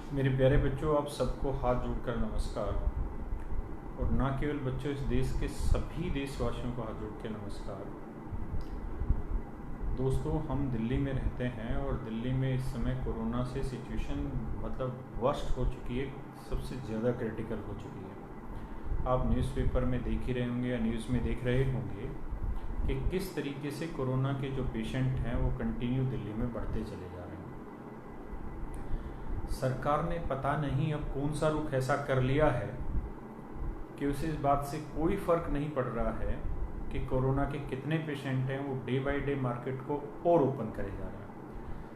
मेरे प्यारे बच्चों, आप सबको हाथ जोड़कर नमस्कार। और ना केवल बच्चों, इस देश के सभी देशवासियों को हाथ जोड़ के नमस्कार। दोस्तों, हम दिल्ली में रहते हैं और दिल्ली में इस समय कोरोना से सिचुएशन मतलब वर्स्ट हो चुकी है, सबसे ज़्यादा क्रिटिकल हो चुकी है। आप न्यूज़पेपर में देख ही रहे होंगे या न्यूज़ में देख रहे होंगे कि किस तरीके से कोरोना के जो पेशेंट हैं वो कंटिन्यू दिल्ली में बढ़ते चले जा रहे हैं। सरकार ने पता नहीं अब कौन सा रुख ऐसा कर लिया है कि उसे इस बात से कोई फ़र्क नहीं पड़ रहा है कि कोरोना के कितने पेशेंट हैं, वो डे बाय डे मार्केट को और ओपन करे जा रहे हैं,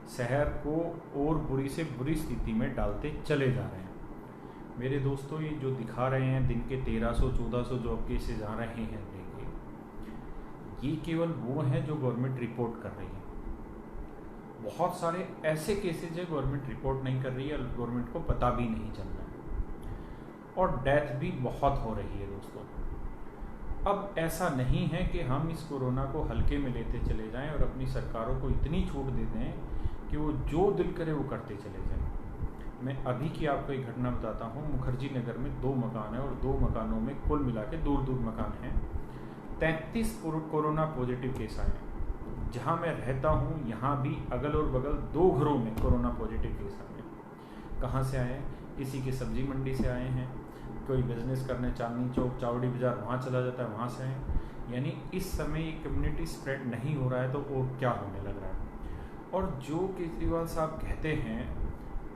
शहर को और बुरी से बुरी स्थिति में डालते चले जा रहे हैं। मेरे दोस्तों, ये जो दिखा रहे हैं दिन के 1300-1400 जो अब केसेज आ रहे हैं लेके, ये केवल वो हैं जो गवर्नमेंट रिपोर्ट कर रही है। बहुत सारे ऐसे केसेज है गवर्नमेंट रिपोर्ट नहीं कर रही है, गवर्नमेंट को पता भी नहीं चल रहा है, और डेथ भी बहुत हो रही है दोस्तों। अब ऐसा नहीं है कि हम इस कोरोना को हल्के में लेते चले जाएं और अपनी सरकारों को इतनी छूट दे दें कि वो जो दिल करे वो करते चले जाएं। मैं अभी की आपको एक घटना बताता हूँ। मुखर्जी नगर में 2 मकान हैं और 2 मकानों में कुल मिला के दूर दूर मकान हैं। 33 कोरोना पॉजिटिव केस आए हैं। जहाँ मैं रहता हूँ यहाँ भी अगल और बगल 2 घरों में कोरोना पॉजिटिव केस आए हैं। कहाँ से आए हैं? किसी की सब्जी मंडी से आए हैं, कोई बिजनेस करने चांदनी चौक चावड़ी बाज़ार वहाँ चला जाता है, वहाँ से आए हैं। यानी इस समय ये कम्युनिटी स्प्रेड नहीं हो रहा है तो और क्या होने लग रहा है। और जो केजरीवाल साहब कहते हैं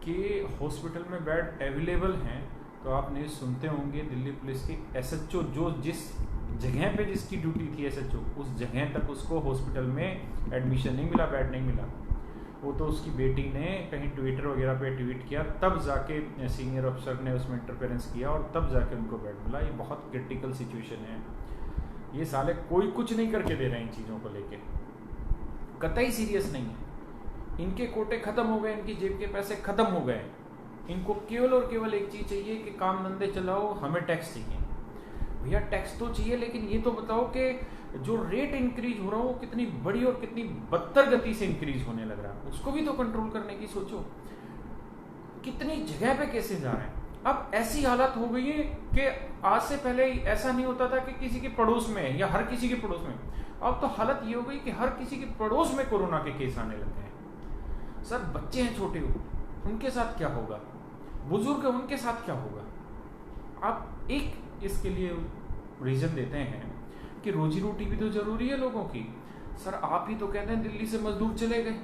कि हॉस्पिटल में बेड अवेलेबल हैं, तो आप न्यूज़ सुनते होंगे दिल्ली पुलिस की SHO जो जिस जगह पे जिसकी ड्यूटी थी SHO, उस जगह तक उसको हॉस्पिटल में एडमिशन नहीं मिला, बेड नहीं मिला। वो तो उसकी बेटी ने कहीं ट्विटर वगैरह पे ट्वीट किया, तब जाके सीनियर अफसर ने उसमें इंटरफेरेंस किया और तब जाके उनको बेड मिला। ये बहुत क्रिटिकल सिचुएशन है। ये साले कोई कुछ नहीं करके दे रहे हैं इन चीज़ों को लेके, कतई सीरियस नहीं है। इनके कोटे खत्म हो गए, इनकी जेब के पैसे खत्म हो गए। इनको केवल और केवल एक चीज़ चाहिए कि काम धंधे चलाओ, हमें टैक्स चाहिए। भैया टैक्स तो चाहिए, लेकिन ये तो बताओ कि जो रेट इंक्रीज हो रहा है वो कितनी बड़ी और कितनी बदतर गति से इंक्रीज होने लग रहा है, उसको भी तो कंट्रोल करने की सोचो। कितनी जगह पे केसेस जा रहे हैं। अब ऐसी हालत हो गई है कि आज से पहले ऐसा नहीं होता था कि किसी के पड़ोस में या हर किसी के पड़ोस में, अब तो हालत ये हो गई कि हर किसी के पड़ोस में कोरोना के केस आने लग गए हैं। सर बच्चे हैं छोटे, उनके साथ क्या होगा? बुजुर्ग हैं, उनके साथ क्या होगा? आप एक इसके लिए रीज़न देते हैं कि रोजी रोटी भी तो ज़रूरी है लोगों की। सर आप ही तो कहते हैं दिल्ली से मजदूर चले गए।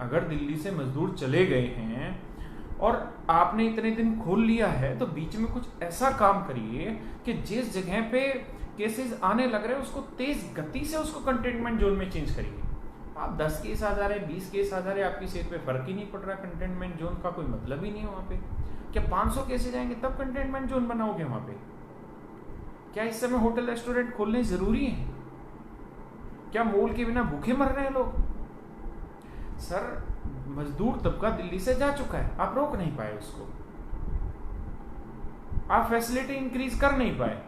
अगर दिल्ली से मजदूर चले गए हैं और आपने इतने दिन खोल लिया है, तो बीच में कुछ ऐसा काम करिए कि जिस जगह पे केसेस आने लग रहे हैं उसको तेज गति से उसको कंटेनमेंट जोन में चेंज करिए। आप 10 केस आ जा रहे हैं, 20 केस आ जा रहे हैं, आपकी सेहत पे फर्क ही नहीं पड़ रहा। कंटेनमेंट जोन का कोई मतलब ही नहीं है वहाँ पे। क्या 500 केसेज आएंगे तब कंटेनमेंट जोन बनाओगे वहाँ पे? क्या इस समय होटल रेस्टोरेंट खोलने जरूरी है? क्या मॉल के बिना भूखे मर रहे हैं लोग? सर मजदूर तबका दिल्ली से जा चुका है, आप रोक नहीं पाए उसको, आप फैसिलिटी इंक्रीज कर नहीं पाए।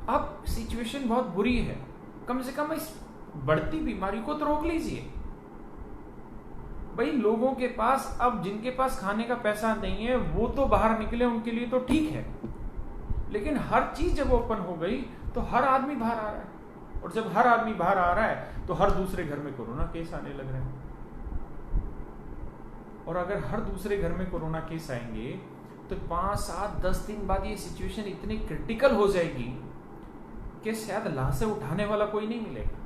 अब सिचुएशन बहुत बुरी है, कम से कम इस बढ़ती बीमारी को तो रोक लीजिए। भाई लोगों के पास, अब जिनके पास खाने का पैसा नहीं है वो तो बाहर निकले, उनके लिए तो ठीक है, लेकिन हर चीज जब ओपन हो गई तो हर आदमी बाहर आ रहा है, और जब हर आदमी बाहर आ रहा है तो हर दूसरे घर में कोरोना केस आने लग रहे हैं। और अगर हर दूसरे घर में कोरोना केस आएंगे तो 5, 7, 10 दिन बाद ये सिचुएशन इतनी क्रिटिकल हो जाएगी कि शायद लाशें उठाने वाला कोई नहीं मिलेगा।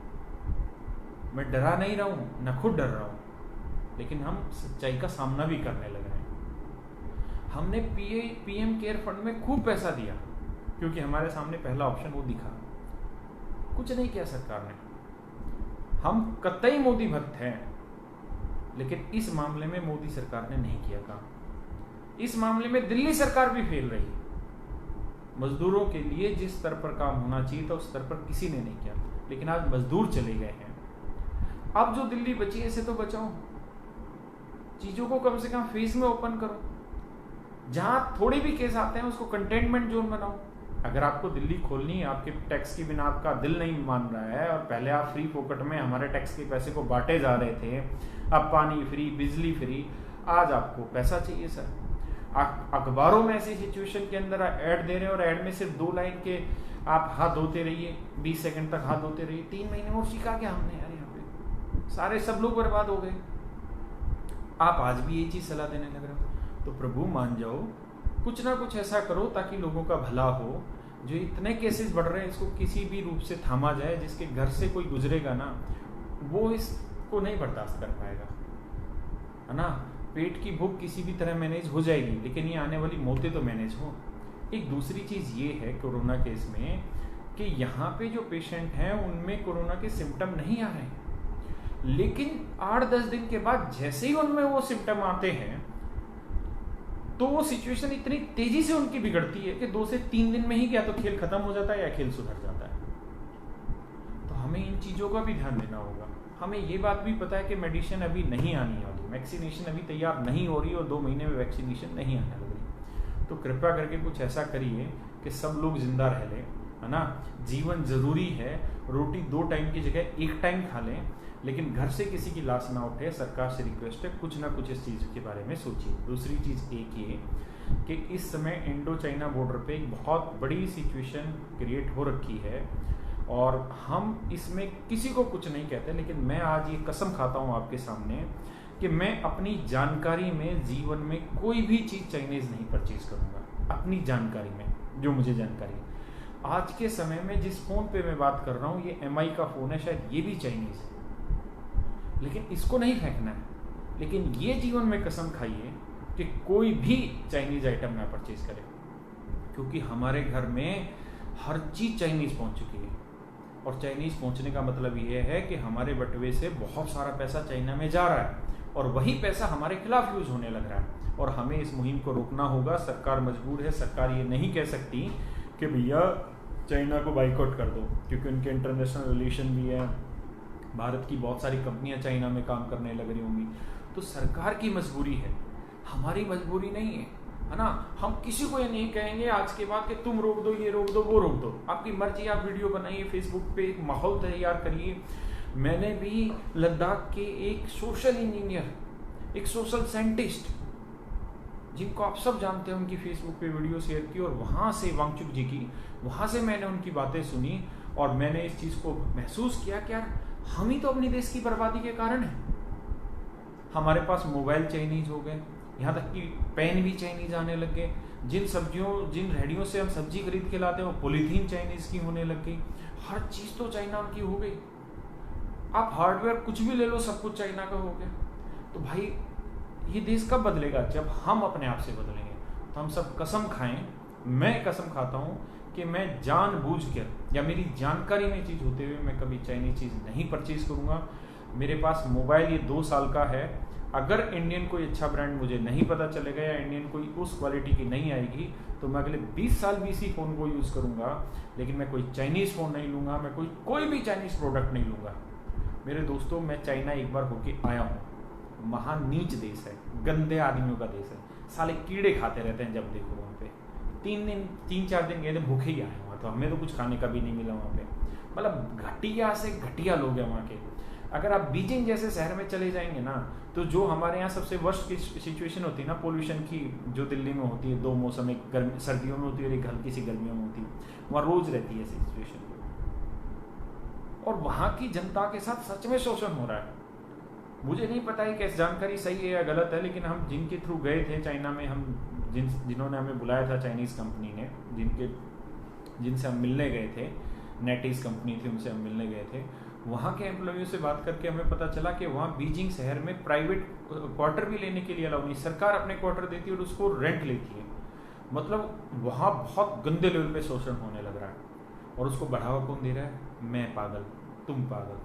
मैं डरा नहीं रहा हूं, न खुद डर रहा हूं, लेकिन हम सच्चाई का सामना भी करने लग रहे हैं। हमने PM केयर फंड में खूब पैसा दिया क्योंकि हमारे सामने पहला ऑप्शन वो दिखा। कुछ नहीं किया सरकार ने। हम कतई मोदी भक्त हैं, लेकिन इस मामले में मोदी सरकार ने नहीं किया काम। इस मामले में दिल्ली सरकार भी फेल रही। मजदूरों के लिए जिस स्तर पर काम होना चाहिए था उस स्तर पर किसी ने नहीं किया, लेकिन आज मजदूर चले गए हैं। अब जो दिल्ली बची है इसे तो बचाओ, चीजों को कम से कम फेज में ओपन करो। जहां थोड़े भी केस आते हैं उसको कंटेनमेंट जोन बनाओ। अगर आपको दिल्ली खोलनी है, आपके टैक्स के बिना आपका दिल नहीं मान रहा है, और पहले आप फ्री फोकट में हमारे टैक्स के पैसे को बांटे जा रहे थे, अब पानी फ्री, बिजली फ्री, आज आपको पैसा चाहिए सर। अखबारों में ऐसी सिचुएशन के अंदर ऐड दे रहे हैं और ऐड में सिर्फ 2 लाइन के आप हाथ धोते रहिए, 20 सेकंड तक हाथ धोते रहिए। 3 महीने और सीखा क्या हमने यार? यहाँ पे सारे सब लोग बर्बाद हो गए। आप आज भी ये चीज सलाह देने लग रहे हो। तो प्रभु मान जाओ, कुछ ना कुछ ऐसा करो ताकि लोगों का भला हो। जो इतने केसेस बढ़ रहे हैं, इसको किसी भी रूप से थामा जाए। जिसके घर से कोई गुजरेगा ना, वो इसको नहीं बर्दाश्त कर पाएगा, है ना। पेट की भूख किसी भी तरह मैनेज हो जाएगी, लेकिन ये आने वाली मौतें तो मैनेज हो। एक दूसरी चीज ये है कोरोना केस में कि यहाँ पे जो पेशेंट हैं उनमें कोरोना के सिम्टम नहीं आ रहे हैं, लेकिन 8-10 दिन के बाद जैसे ही उनमें वो सिम्टम आते हैं तो वो सिचुएशन इतनी तेजी से उनकी बिगड़ती है कि 2 से 3 दिन में ही या तो खेल खत्म हो जाता है या खेल सुधर जाता है। तो हमें इन चीजों का भी ध्यान देना होगा। हमें ये बात भी पता है कि मेडिसिन अभी नहीं आनी वाली, वैक्सीनेशन अभी तैयार नहीं हो रही और 2 महीने में वैक्सीनेशन नहीं आने लगी। तो कृपया करके कुछ ऐसा करिए कि सब लोग जिंदा रह लें, है ना। जीवन जरूरी है, रोटी 2 टाइम की जगह 1 टाइम खा लें, लेकिन घर से किसी की लाश ना उठे। सरकार से रिक्वेस्ट है, कुछ ना कुछ इस चीज़ के बारे में सोचिए। दूसरी चीज़ एक ये कि इस समय इंडो चाइना बॉर्डर पे एक बहुत बड़ी सिचुएशन क्रिएट हो रखी है और हम इसमें किसी को कुछ नहीं कहते, लेकिन मैं आज ये कसम खाता हूँ आपके सामने कि मैं अपनी जानकारी में जीवन में कोई भी चीज़ चाइनीज़ नहीं परचेज करूँगा। अपनी जानकारी में जो मुझे जानकारी है, आज के समय में जिस फ़ोन पे मैं बात कर रहा हूँ, ये MI का फ़ोन है, शायद ये भी चाइनीज़ है, लेकिन इसको नहीं फेंकना है। लेकिन ये जीवन में कसम खाइए कि कोई भी चाइनीज आइटम ना परचेज करे, क्योंकि हमारे घर में हर चीज चाइनीज पहुंच चुकी है। और चाइनीज पहुंचने का मतलब ये है कि हमारे बटुए से बहुत सारा पैसा चाइना में जा रहा है और वही पैसा हमारे खिलाफ यूज होने लग रहा है। और हमें इस मुहिम को रोकना होगा। सरकार मजबूर है। सरकार ये नहीं कह सकती कि भैया चाइना को बाइकआउट कर दो, क्योंकि उनके इंटरनेशनल रिलेशन भी है। भारत की बहुत सारी कंपनियां चाइना में काम करने लग रही होंगी। तो सरकार की मजबूरी है, हमारी मजबूरी नहीं है ना। हम किसी को ये नहीं कहेंगे आज के बाद कि तुम रोक दो, ये रोक दो, वो रोक दो। आपकी मर्जी, आप वीडियो बनाइए, फेसबुक पे एक माहौल तैयार करिए। मैंने भी लद्दाख के एक सोशल इंजीनियर, एक सोशल साइंटिस्ट, जिनको आप सब जानते हैं, उनकी फेसबुक पे वीडियो शेयर की और वहां से वांगचुक जी की, वहां से मैंने उनकी बातें सुनी और मैंने इस चीज को महसूस किया कि यार हम ही तो अपनी देश की बर्बादी के कारण है। हमारे पास मोबाइल चाइनीज हो गए, यहाँ तक कि पेन भी चाइनीज आने लग गए। जिन सब्जियों, जिन रेहड़ियों से हम सब्जी खरीद के लाते हैं, वो पॉलीथीन चाइनीज की होने लग गई। हर चीज तो चाइना की हो गई। आप हार्डवेयर कुछ भी ले लो, सब कुछ चाइना का हो गया। तो भाई ये देश कब बदलेगा? जब हम अपने आप से बदलेंगे। तो हम सब कसम खाएं, मैं कसम खाता हूं कि मैं जानबूझकर या मेरी जानकारी में चीज होते हुए मैं कभी चाइनीज चीज नहीं परचेज करूंगा। मेरे पास मोबाइल ये 2 साल का है। अगर इंडियन कोई अच्छा ब्रांड मुझे नहीं पता चलेगा या इंडियन कोई उस क्वालिटी की नहीं आएगी, तो मैं अगले 20 साल भी इसी फोन को यूज करूंगा। लेकिन मैं कोई चाइनीज फोन नहीं लूंगा, मैं कोई भी चाइनीज प्रोडक्ट नहीं लूंगा। मेरे दोस्तों, मैं चाइना एक बार होके आया हूँ। महान नीच देश है, गंदे आदमियों का देश है। साले कीड़े खाते रहते हैं जब देखो वहाँ पे। 3-4 दिन गए थे, भूखे ही आए वहाँ। तो हमें तो कुछ खाने का भी नहीं मिला वहाँ पे। मतलब घटिया से घटिया लोग हैं वहाँ के। अगर आप बीजिंग जैसे शहर में चले जाएंगे ना, तो जो हमारे यहाँ सबसे वर्स्ट की सिचुएशन होती है ना पोल्यूशन की, जो दिल्ली में होती है 2 मौसम, एक गर्मी सर्दियों में होती है और एक हल्की सी गर्मियों में होती है, वहाँ रोज रहती है सिचुएशन। और वहाँ की जनता के साथ सच में शोषण हो रहा है। मुझे नहीं पता है कि जानकारी सही है या गलत है, लेकिन हम जिनके थ्रू गए थे चाइना में, हम जिन्होंने हमें बुलाया था चाइनीज़ कंपनी ने, जिनसे हम मिलने गए थे, नेटीज कंपनी थी, उनसे हम मिलने गए थे। वहाँ के एम्प्लॉइयों से बात करके हमें पता चला कि वहाँ बीजिंग शहर में प्राइवेट क्वार्टर भी लेने के लिए अलाउ नहीं। सरकार अपने क्वार्टर देती है और उसको रेंट लेती है। मतलब वहाँ बहुत गंदे लेवल पे शोषण होने लग रहा है। और उसको बढ़ावा कौन दे रहा है? मैं पागल, तुम पागल।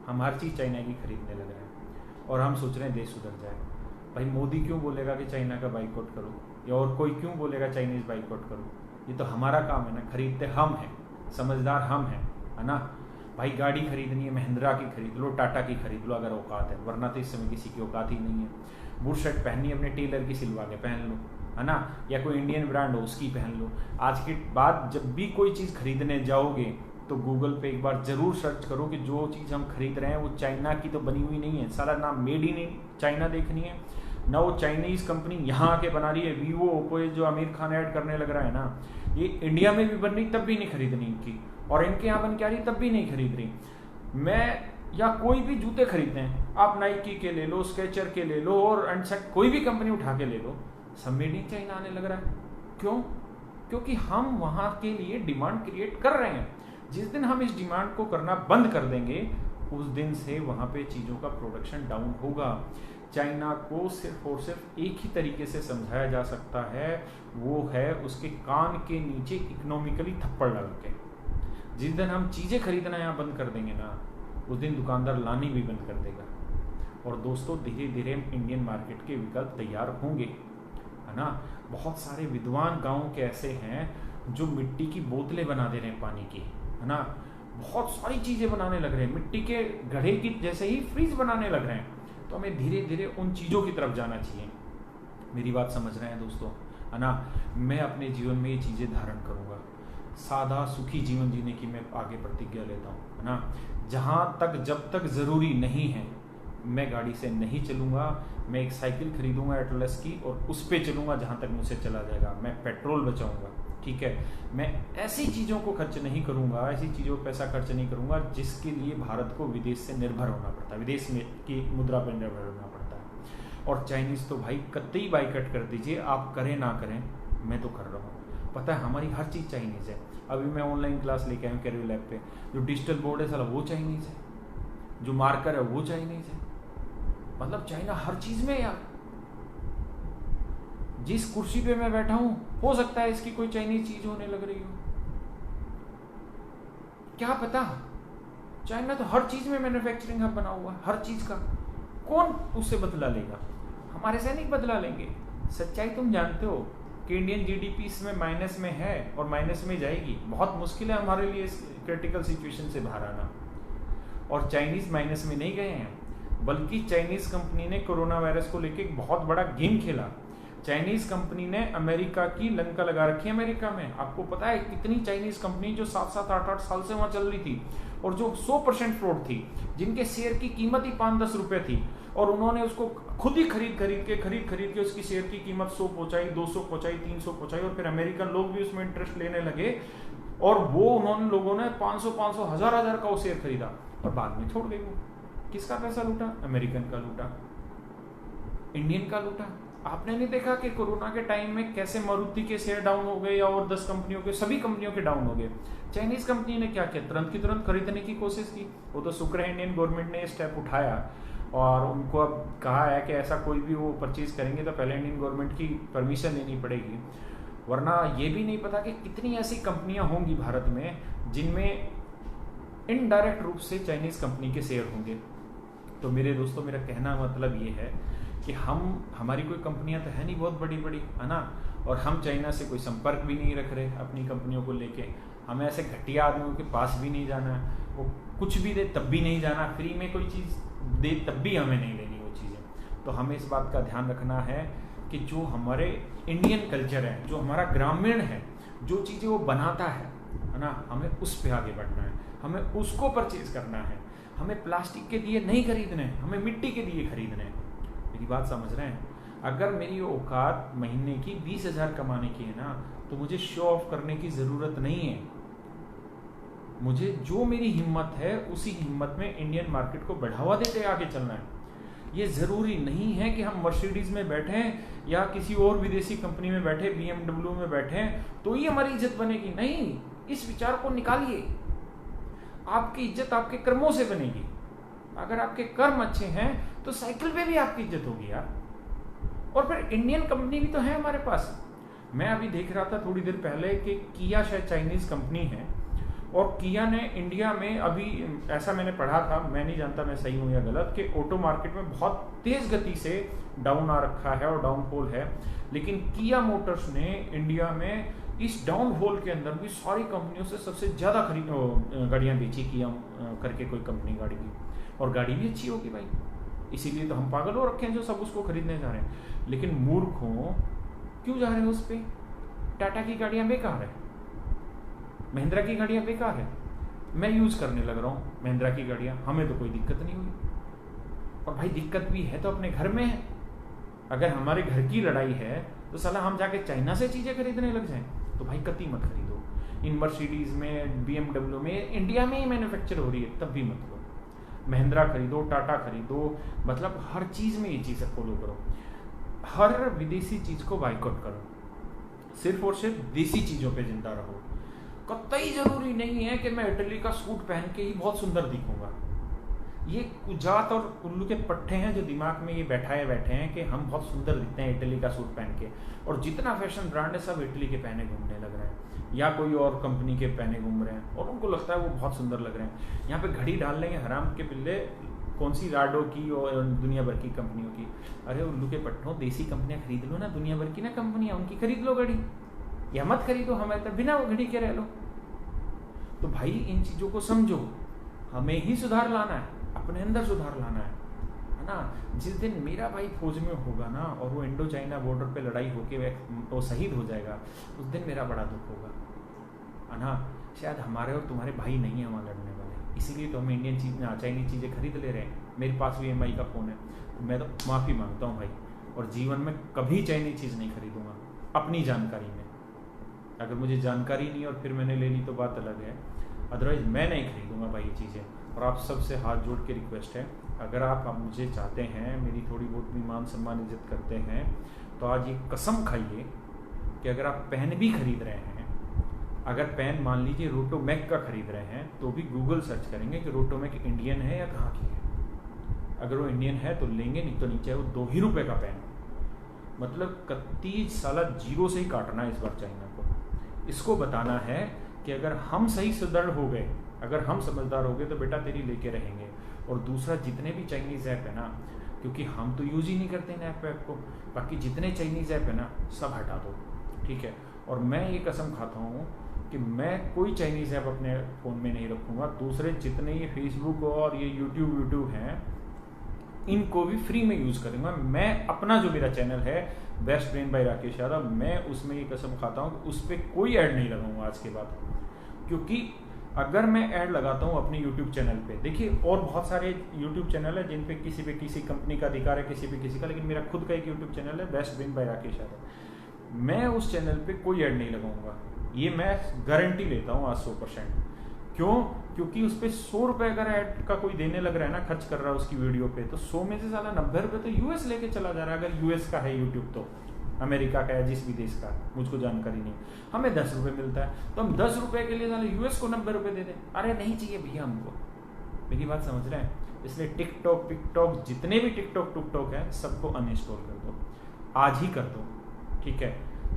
हम हर चीज़ चाइना की खरीदने लग रहे हैं और हम सोच रहे हैं देश सुधर जाए। भाई मोदी क्यों बोलेगा कि चाइना का बाइकआउट करो, या और कोई क्यों बोलेगा चाइनीज़ बाइकआउट करो? ये तो हमारा काम है ना, खरीदते हम हैं, समझदार हम हैं, है ना। भाई गाड़ी खरीदनी है, महिंद्रा की खरीद लो, टाटा की खरीद लो अगर औकात है, वरना तो इस समय किसी की औकात ही नहीं है। बुट शर्ट पहननी है, अपने टेलर की सिलवा के पहन लो, है ना, या कोई इंडियन ब्रांड हो उसकी पहन लो। आज के बाद जब भी कोई चीज़ खरीदने जाओगे तो गूगल पे एक बार ज़रूर सर्च करो कि जो चीज़ हम खरीद रहे हैं वो चाइना की तो बनी हुई नहीं है। सारा नाम मेड इन चाइना देखनी है, ना वो चाइनीज़ कंपनी यहाँ आके बना रही है, वीवो ओप्पो जो आमिर खान ऐड करने लग रहा है ना, ये इंडिया में भी बन रही तब भी नहीं खरीदनी इनकी, और इनके यहाँ बन के आ रही तब भी नहीं खरीद रही। मैं या कोई भी जूते खरीदते हैं, आप नाइकी के ले लो, स्केचर के ले लो, और कोई भी कंपनी उठा के ले लो, सब मेड इन चाइना आने लग रहा है। क्यों? क्योंकि हम वहाँ के लिए डिमांड क्रिएट कर रहे हैं। जिस दिन हम इस डिमांड को करना बंद कर देंगे, उस दिन से वहाँ पे चीज़ों का प्रोडक्शन डाउन होगा। चाइना को सिर्फ और सिर्फ एक ही तरीके से समझाया जा सकता है, वो है उसके कान के नीचे इकोनॉमिकली थप्पड़ लगा के। जिस दिन हम चीज़ें खरीदना यहाँ बंद कर देंगे ना, उस दिन दुकानदार लानी भी बंद कर देगा। और दोस्तों, धीरे धीरे इंडियन मार्केट के विकल्प तैयार होंगे, है ना। बहुत सारे विद्वान गाँव के ऐसे हैं जो मिट्टी की बोतलें बना दे रहे हैं पानी की, है ना। बहुत सारी चीज़ें बनाने लग रहे हैं, मिट्टी के घड़े की जैसे ही फ्रीज बनाने लग रहे हैं। तो हमें धीरे धीरे उन चीज़ों की तरफ जाना चाहिए। मेरी बात समझ रहे हैं दोस्तों, है ना। मैं अपने जीवन में ये चीज़ें धारण करूँगा, सादा सुखी जीवन जीने की मैं आगे प्रतिज्ञा लेता हूँ, है ना। जहाँ तक जब तक ज़रूरी नहीं है, मैं गाड़ी से नहीं चलूँगा। मैं एक साइकिल खरीदूँगा एटलस की और उस पर चलूँगा जहाँ तक मुझसे चला जाएगा। मैं पेट्रोल बचाऊँगा, ठीक है। मैं ऐसी चीज़ों को खर्च नहीं करूँगा, ऐसी चीज़ों पर पैसा खर्च नहीं करूँगा जिसके लिए भारत को विदेश से निर्भर होना पड़ता है, विदेश में की मुद्रा पर निर्भर होना पड़ता है। और चाइनीज़ तो भाई कतई बाइकआउट कर दीजिए, आप करें ना करें, मैं तो कर रहा हूँ। पता है, हमारी हर चीज़ चाइनीज़ है। अभी मैं ऑनलाइन क्लास लेके आया हूँ कैरियर लैब पे, जो डिजिटल बोर्ड है साला वो चाइनीज़ है, जो मार्कर है वो चाइनीज़ है। मतलब चाइना हर चीज़ में यार। जिस कुर्सी पे मैं बैठा हूं, हो सकता है इसकी कोई चाइनीज चीज होने लग रही हो, क्या पता। चाइना तो हर चीज में मैन्युफैक्चरिंग हब बना हुआ, हर चीज का। कौन उससे बदला लेगा? हमारे सैनिक बदला लेंगे। सच्चाई तुम जानते हो कि इंडियन जीडीपी इसमें माइनस में है और माइनस में जाएगी। बहुत मुश्किल है हमारे लिए इस क्रिटिकल सिचुएशन से बाहर आना। और चाइनीज माइनस में नहीं गए हैं, बल्कि चाइनीज कंपनी ने कोरोना वायरस को लेकर एक बहुत बड़ा गेम खेला। चाइनीज कंपनी ने अमेरिका की लंका लगा रखी है। अमेरिका में आपको पता है कितनी चाइनीज कंपनी जो 7-7, 8-8 साल से वहां चल रही थी और जो 100% फ्रॉड थी, जिनके शेयर की कीमत ही 5-10 रुपए थी, और उन्होंने उसको खुद ही खरीद के उसकी शेयर की कीमत 100 पहुंचाई, 200 पहुंचाई, 300 पहुंचाई, और फिर अमेरिकन लोग भी उसमें इंटरेस्ट लेने लगे, और वो उन्होंने लोगों ने 500 हजार का वो शेयर खरीदा और बाद में छोड़ गई। वो किसका पैसा लूटा? अमेरिकन का लूटा, इंडियन का लूटा। आपने नहीं देखा कि कोरोना के टाइम में कैसे मारुति के शेयर डाउन हो गए, और 10 कंपनियों के, सभी कंपनियों के डाउन हो गए। चाइनीज कंपनी ने क्या किया? तुरंत की तुरंत खरीदने की कोशिश की। वो तो शुक्र है इंडियन गवर्नमेंट ने स्टेप उठाया और उनको अब कहा है कि ऐसा कोई भी वो परचेज करेंगे तो पहले इंडियन गवर्नमेंट की परमिशन लेनी पड़ेगी, वरना ये भी नहीं पता कि कितनी ऐसी कंपनियां होंगी भारत में जिनमें इनडायरेक्ट रूप से चाइनीज कंपनी के शेयर होंगे। तो मेरे दोस्तों, मेरा कहना मतलब ये है कि हमारी कोई कंपनियां तो है नहीं बहुत बड़ी बड़ी, है ना, और हम चाइना से कोई संपर्क भी नहीं रख रहे अपनी कंपनियों को लेके। हमें ऐसे घटिया आदमियों के पास भी नहीं जाना, वो कुछ भी दे तब भी नहीं जाना, फ्री में कोई चीज़ दे तब भी हमें नहीं लेनी वो चीज़ें। तो हमें इस बात का ध्यान रखना है कि जो हमारे इंडियन कल्चर है, जो हमारा ग्रामीण है, जो चीज़ें वो बनाता है ना, हमें उस पर आगे बढ़ना है, हमें उसको परचेज करना है। हमें प्लास्टिक के दिए नहीं खरीदने, हमें मिट्टी के दिए खरीदने हैं। मेरी बात समझ रहे हैं? अगर मेरी औकात महीने की 20,000 कमाने की है ना, तो मुझे शो ऑफ करने की ज़रूरत नहीं है। मुझे जो मेरी हिम्मत है उसी हिम्मत में इंडियन मार्केट को बढ़ावा देते आगे चलना है। ये ज़रूरी नहीं है कि हम मर्सिडीज़ में बैठें या किसी और विदेशी कंपनी में बैठे, BMW में बैठें तो ही हमारी इज्जत बनेगी। नहीं, इस विचार को निकालिए। आपकी इज्जत आपके कर्मों से बनेगी। अगर आपके कर्म अच्छे हैं तो साइकिल पे भी आपकी इज्जत होगी यार। और फिर इंडियन कंपनी भी तो है हमारे पास। मैं अभी देख रहा था थोड़ी देर पहले कि किया शायद चाइनीज कंपनी है, और किया ने इंडिया में अभी, ऐसा मैंने पढ़ा था, मैं नहीं जानता मैं सही हूँ या गलत, कि ऑटो मार्केट में बहुत तेज गति से डाउन आ रखा है और डाउनफॉल है। लेकिन किया मोटर्स ने इंडिया में इस डाउनफॉल के अंदर भी सारी कंपनियों से सबसे ज़्यादा गाड़ियाँ बेची, किया करके कोई कंपनी गाड़ी की, और गाड़ी भी अच्छी होगी भाई। इसीलिए तो हम पागल हो रखे हैं जो सब उसको खरीदने जा रहे हैं। लेकिन मूर्खों, क्यों जा रहे हैं उस पर? टाटा की गाड़ियाँ बेकार है, महिंद्रा की गाड़ियाँ बेकार है। मैं यूज़ करने लग रहा हूँ महिंद्रा की गाड़ियाँ, हमें तो कोई दिक्कत नहीं हुई। और भाई दिक्कत भी है तो अपने घर में है, अगर हमारे घर की लड़ाई है तो साला हम जाके चाइना से चीज़ें खरीदने लग जाएं, तो भाई कतई मत खरीदो। इन मर्सिडीज़ में, BMW में इंडिया में ही मैन्युफैक्चर हो रही है, तब भी मत लो। महिंद्रा खरीदो, टाटा खरीदो, मतलब हर चीज़ में ये चीज़ें फॉलो करो। हर विदेशी चीज़ को बाइकआउट करो, सिर्फ और सिर्फ देसी चीज़ों पे जिंदा रहो। कतई जरूरी नहीं है कि मैं इटली का सूट पहन के ही बहुत सुंदर दिखूंगा। ये कुजात और उल्लू के पट्टे हैं जो दिमाग में ये बैठे हैं कि हम बहुत सुंदर दिखते हैं इटली का सूट पहन के, और जितना फैशन ब्रांड है सब इटली के पहने घूमने लग रहे हैं या कोई और कंपनी के पहने घूम रहे हैं और उनको लगता है वो बहुत सुंदर लग रहे हैं। यहाँ पे घड़ी डाल लेंगे हराम के पिल्ले, कौन सी राडो की और दुनिया भर की कंपनियों की। अरे उल्लू के पट्टों, देसी कंपनियां खरीद लो ना, दुनिया भर की ना कंपनियां, उनकी खरीद लो घड़ी, या मत खरीदो हमारे तक बिना वो घड़ी के रह लो। तो भाई इन चीज़ों को समझो, हमें ही सुधार लाना है, अपने अंदर सुधार लाना है ना। जिस दिन मेरा भाई फौज में होगा ना और वो इंडो चाइना बॉर्डर पे लड़ाई होके वो शहीद हो जाएगा, उस दिन मेरा बड़ा दुख होगा, है ना। शायद हमारे और तुम्हारे भाई नहीं है वहाँ लड़ने वाले, इसीलिए तो हम इंडियन चाइनीज चीज़ें खरीद ले रहे हैं। मेरे पास भी MI का फ़ोन है, तो मैं तो माफ़ी मांगता हूँ भाई, और जीवन में कभी चाइनीज चीज़ नहीं खरीदूंगा अपनी जानकारी में। अगर मुझे जानकारी नहीं और फिर मैंने ले ली तो बात अलग है, अदरवाइज मैं नहीं खरीदूंगा भाई ये चीज़ें। और आप सबसे हाथ जोड़ के रिक्वेस्ट है, अगर आप मुझे चाहते हैं, मेरी थोड़ी बहुत भी मान सम्मान इज्जत करते हैं, तो आज ये कसम खाइए कि अगर आप पेन भी खरीद रहे हैं, अगर पेन मान लीजिए रोटोमैक का खरीद रहे हैं, तो भी गूगल सर्च करेंगे कि रोटोमैक इंडियन है या कहाँ की है। अगर वो इंडियन है तो लेंगे, नहीं तो नीचे वो 2 ही रुपये का पेन। मतलब 31 साल जीरो से ही काटना है इस बार चाइना को। इसको बताना है कि अगर हम सही सुदृढ़ हो गए, अगर हम समझदार हो गए, तो बेटा तेरी लेके रहेंगे। और दूसरा, जितने भी चाइनीज़ ऐप है ना, क्योंकि हम तो यूज़ ही नहीं करते इन ऐप को, बाकी जितने चाइनीज़ ऐप है ना सब हटा दो, ठीक है। और मैं ये कसम खाता हूँ कि मैं कोई चाइनीज़ ऐप अपने फ़ोन में नहीं रखूँगा। दूसरे जितने ये फेसबुक और ये यूट्यूब हैं, इनको भी फ्री में यूज़ करूँगा। मैं अपना जो मेरा चैनल है best brain bye Rakesh Yadav, मैं उसमें ये कसम खाता हूँ कि उस पर कोई ऐड नहीं लगाऊंगा आज के बाद। क्योंकि अगर मैं ऐड लगाता हूँ अपने यूट्यूब चैनल पे, देखिए और बहुत सारे यूट्यूब चैनल है जिन पे किसी कंपनी का अधिकार है, किसी पे किसी का, लेकिन मेरा खुद का एक यूट्यूब चैनल है best brain bye Rakesh Yadav. मैं उस चैनल पे कोई ऐड नहीं लगाऊंगा, ये मैं गारंटी लेता हूँ आज 100%। क्यों? क्योंकि उस पर 100 रुपये अगर ऐड का कोई देने लग रहा है ना, खर्च कर रहा है उसकी वीडियो पे, तो 100 में से साला 90 रुपये तो यूएस लेके चला जा रहा है। अगर यूएस का है यूट्यूब, तो अमेरिका का है, जिस भी देश का, मुझको जानकारी नहीं। हमें 10 रुपये मिलता है, तो हम 10 रुपये के लिए साला यूएस को 90 रुपये दे दें। अरे नहीं चाहिए भैया हमको, मेरी बात समझ रहे हैं। इसलिए टिकटॉक जितने भी टिकटॉक है सबको अनइंस्टॉल कर दो, आज ही कर दो, ठीक है।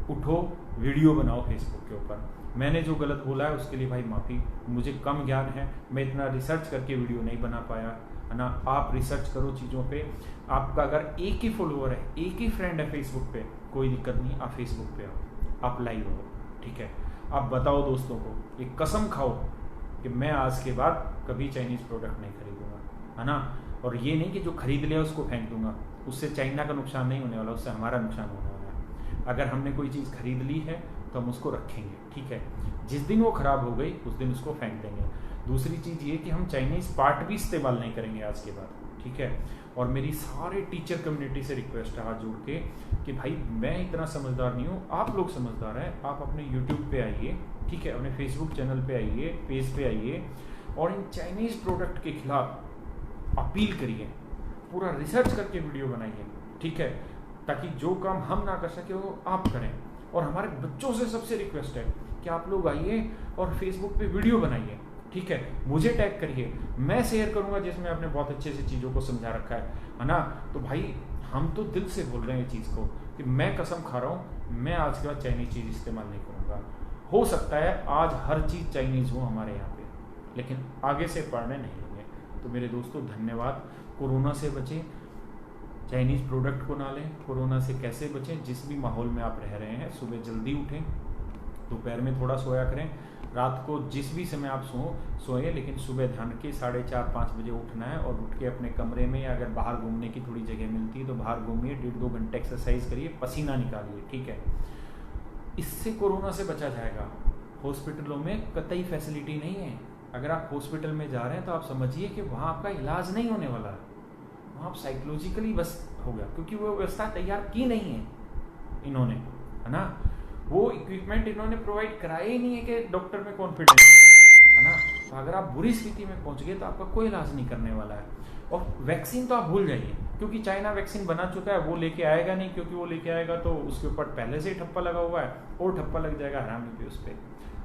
उठो वीडियो बनाओ फेसबुक के ऊपर। मैंने जो गलत बोला है उसके लिए भाई माफ़ी, मुझे कम ज्ञान है, मैं इतना रिसर्च करके वीडियो नहीं बना पाया, है ना। आप रिसर्च करो चीज़ों पे। आपका अगर एक ही फॉलोअर है, एक ही फ्रेंड है फेसबुक पे, कोई दिक्कत नहीं, आप फेसबुक पे आओ, आप लाइव हो, ठीक है। आप बताओ दोस्तों को, एक कसम खाओ कि मैं आज के बाद कभी चाइनीज़ प्रोडक्ट नहीं खरीदूंगा, है ना। और ये नहीं कि जो खरीद लिया उसको फेंक दूंगा, उससे चाइना का नुकसान नहीं होने वाला, उससे हमारा नुकसान होने वाला है। अगर हमने कोई चीज़ खरीद ली है तो हम उसको रखेंगे, ठीक है। जिस दिन वो ख़राब हो गई उस दिन उसको फेंक देंगे। दूसरी चीज़ ये कि हम चाइनीज़ पार्ट भी इस्तेमाल नहीं करेंगे आज के बाद, ठीक है। और मेरी सारे टीचर कम्युनिटी से रिक्वेस्ट है हाथ जोड़ के कि भाई मैं इतना समझदार नहीं हूँ, आप लोग समझदार हैं, आप अपने यूट्यूब पे आइए, ठीक है, अपने फेसबुक चैनल पे आइए, पेज पे आइए, और इन चाइनीज़ प्रोडक्ट के खिलाफ अपील करिए, पूरा रिसर्च करके वीडियो बनाइए, ठीक है, ताकि जो काम हम ना कर सके वो आप करें। और हमारे बच्चों से सबसे रिक्वेस्ट है कि आप लोग आइए और फेसबुक पे वीडियो बनाइए, ठीक है, मुझे टैग करिए, मैं शेयर करूंगा जिसमें आपने बहुत अच्छे से चीज़ों को समझा रखा है ना। तो भाई हम तो दिल से बोल रहे हैं चीज़ को कि मैं कसम खा रहा हूँ, मैं आज के बाद चाइनीज़ चीज़ इस्तेमाल नहीं करूँगा। हो सकता है आज हर चीज़ चाइनीज़ हो हमारे यहाँ पे, लेकिन आगे से पढ़ने नहीं लेंगे। तो मेरे दोस्तों धन्यवाद। कोरोना से बचें, चाइनीज़ प्रोडक्ट को ना लें। कोरोना से कैसे बचें? जिस भी माहौल में आप रह रहे हैं, सुबह जल्दी उठें, दोपहर में थोड़ा सोया करें, रात को जिस भी समय आप सोएं, लेकिन सुबह ध्यान रखिए 4:30-5 बजे उठना है, और उठ के अपने कमरे में, अगर बाहर घूमने की थोड़ी जगह मिलती है तो बाहर घूमिए, 1.5-2 घंटे एक्सरसाइज करिए, पसीना निकालिए, ठीक है। इससे कोरोना से बचा जाएगा। हॉस्पिटलों में कतई फैसिलिटी नहीं है। अगर आप हॉस्पिटल में जा रहे हैं तो आप समझिए कि वहाँ आपका इलाज नहीं होने वाला है, वहाँ साइकोलॉजिकली बस हो गया, क्योंकि वो व्यवस्था तैयार की नहीं है इन्होंने, है ना। वो इक्विपमेंट इन्होंने प्रोवाइड कराया ही नहीं है कि डॉक्टर में कॉन्फिडेंस, है ना। तो अगर आप बुरी स्थिति में पहुंच गए तो आपका कोई इलाज नहीं करने वाला है। और वैक्सीन तो आप भूल जाइए, क्योंकि चाइना वैक्सीन बना चुका है, वो लेके आएगा नहीं, क्योंकि वो लेके आएगा तो उसके ऊपर पहले से ही ठप्पा लगा हुआ है, और ठप्पा लग जाएगा हरामी पे उस पर,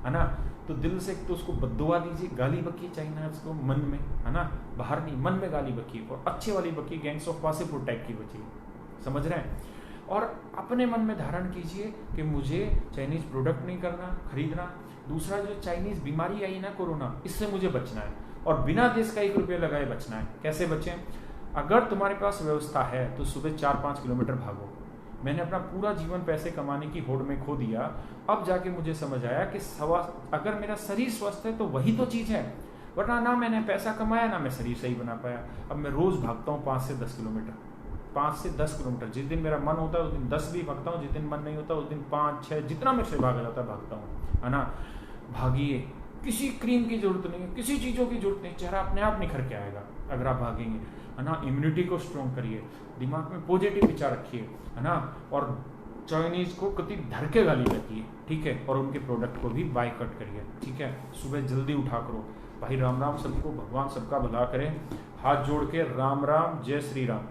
है ना। तो दिल से तो उसको बद्दुआ दीजिए, गाली बकिए चाइना को मन में, है ना, बाहर नहीं, मन में गाली बकिए, और अच्छे वाली बकिए, गैंग्स ऑफ वासेपुर टाइप की बचिए, समझ रहे हैं। और अपने मन में धारण कीजिए कि मुझे चाइनीज प्रोडक्ट नहीं करना, खरीदना। दूसरा, जो चाइनीज बीमारी आई ना कोरोना, इससे मुझे बचना है, और बिना देश का 1 रुपया लगाए बचना है। कैसे बचें? अगर तुम्हारे पास व्यवस्था है तो सुबह 4-5 किलोमीटर भागो। मैंने अपना पूरा जीवन पैसे कमाने की होड़ में खो दिया, अब जाके मुझे समझ आया कि अगर मेरा शरीर स्वस्थ है तो वही तो चीज़ है, वरना ना मैंने पैसा कमाया, ना मैं शरीर सही बना पाया। अब मैं रोज़ भागता हूँ 5 से 10 किलोमीटर, 5 से 10 किलोमीटर। जिस दिन मेरा मन होता है उस दिन 10 भी भागता हूँ, जिस दिन मन नहीं होता उस दिन 5-6, जितना मेरे से भागा जाता है भागता हूँ, है ना। भागिए, किसी क्रीम की जरूरत नहीं है, किसी चीज़ों की जरूरत नहीं, चेहरा अपने आप निखर के आएगा अगर आप भागेंगे, है ना। इम्यूनिटी को स्ट्रॉन्ग करिए, दिमाग में पॉजिटिव विचार रखिए, है ना। और चाइनीज को कति धर के गाली रखिए, ठीक है, और उनके प्रोडक्ट को भी बायकॉट करिए, ठीक है। सुबह जल्दी उठा करो भाई। राम राम सबको, भगवान सबका भला करें। हाथ जोड़ के राम राम, जय श्री राम।